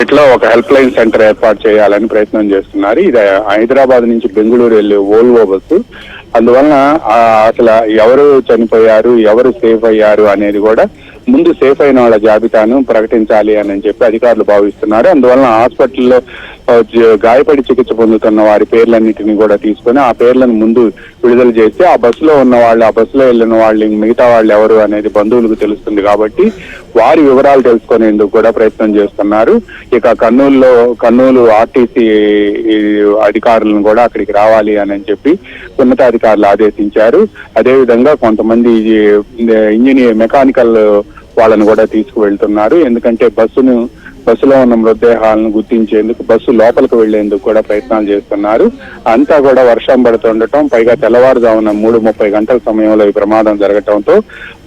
ఇట్లా ఒక help line centre ఏర్పాటు చేయాలని ప్రయత్నం చేస్తున్నారు. ఇది హైదరాబాద్ నుంచి బెంగళూరు వెళ్లే వోల్వో బస్సు. అందువలన అసలు ఎవరు చనిపోయారు, ఎవరు సేఫ్ అయ్యారు అనేది కూడా ముందు సేఫ్ అయిన వాళ్ళ జాబితాను ప్రకటించాలి అని చెప్పి అధికారులు భావిస్తున్నారు. అందువలన హాస్పిటల్లో గాయపడి చికిత్స పొందుతున్న వారి పేర్లన్నింటినీ కూడా తీసుకొని ఆ పేర్లను ముందు విడుదల చేస్తే ఆ బస్సులో ఉన్న వాళ్ళు, ఆ బస్సులో వెళ్ళిన వాళ్ళు, మిగతా వాళ్ళు ఎవరు అనేది బంధువులకు తెలుస్తుంది కాబట్టి వారి వివరాలు తెలుసుకునేందుకు కూడా ప్రయత్నం చేస్తున్నారు. ఇక కర్నూలు ఆర్టీసీ అధికారులను కూడా అక్కడికి రావాలి అని చెప్పి ఉన్నతాధికారులు ఆదేశించారు. అదేవిధంగా కొంతమంది మెకానికల్ వాళ్ళను కూడా తీసుకువెళ్తున్నారు. ఎందుకంటే బస్సులో ఉన్న మృతదేహాలను గుర్తించేందుకు బస్సు లోపలికి వెళ్లేందుకు కూడా ప్రయత్నాలు చేస్తున్నారు. అంతా కూడా వర్షం పడుతుండటం, పైగా తెల్లవారుజామున 3:30 గంటల సమయంలో ఈ ప్రమాదం జరగటంతో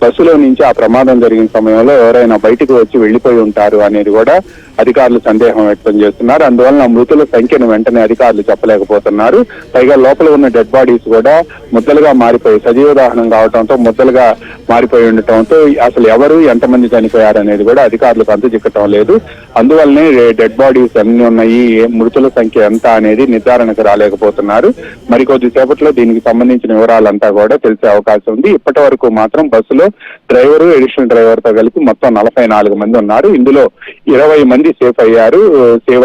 బస్సులో నుంచి ఆ ప్రమాదం జరిగిన సమయంలో ఎవరైనా బయటకు వచ్చి వెళ్లిపోయి ఉంటారు అనేది కూడా అధికారులు సందేహం వ్యక్తం చేస్తున్నారు. అందువలన మృతుల సంఖ్యను వెంటనే అధికారులు చెప్పలేకపోతున్నారు. పైగా లోపల ఉన్న డెడ్ బాడీస్ కూడా ముద్దలుగా మారిపోయి సజీవ దహనం కావడంతో ముద్దలుగా మారిపోయి ఉండటంతో అసలు ఎవరు ఎంతమంది చనిపోయారు అనేది కూడా అధికారులకు అంతుచిక్కటం లేదు. అందువల్లనే డెడ్ బాడీస్ అన్ని ఉన్నాయి, మృతుల సంఖ్య ఎంత అనేది నిర్ధారణకు రాలేకపోతున్నారు. మరికొద్ది సేపట్లో దీనికి సంబంధించిన వివరాలంతా కూడా తెలిసే అవకాశం ఉంది. ఇప్పటి వరకు మాత్రం బస్సులో డ్రైవరు, అడిషనల్ డ్రైవర్ తో కలిపి మొత్తం 44 మంది ఉన్నారు. ఇందులో 20 మంది సేవ్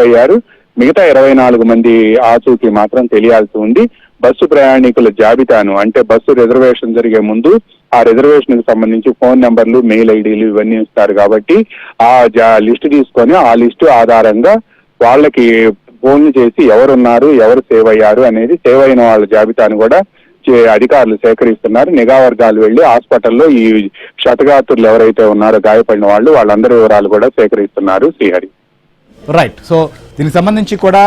అయ్యారు. మిగతా 24 మంది ఆచూకీ మాత్రం తెలియాల్సి ఉంది. బస్సు ప్రయాణికుల జాబితాను, అంటే బస్సు రిజర్వేషన్ జరిగే ముందు ఆ రిజర్వేషన్ కి సంబంధించి ఫోన్ నెంబర్లు, మెయిల్ ఐడీలు ఇవన్నీ ఇస్తారు కాబట్టి ఆ లిస్టు తీసుకొని ఆ లిస్టు ఆధారంగా వాళ్ళకి ఫోన్లు చేసి ఎవరున్నారు, ఎవరు సేవ్ అయ్యారు అనేది సేవ్ అయిన వాళ్ళ జాబితాను కూడా అధికారులు సేకరిస్తున్నారు. నిఘా వర్గాలు వెళ్లి హాస్పిటల్లో ఈ క్షతగాత్రులు ఎవరైతే ఉన్నారో గాయపడిన వాళ్ళందరి వివరాలు కూడా సేకరిస్తున్నారు. శ్రీహరి. రైట్. సో దీనికి సంబంధించి కూడా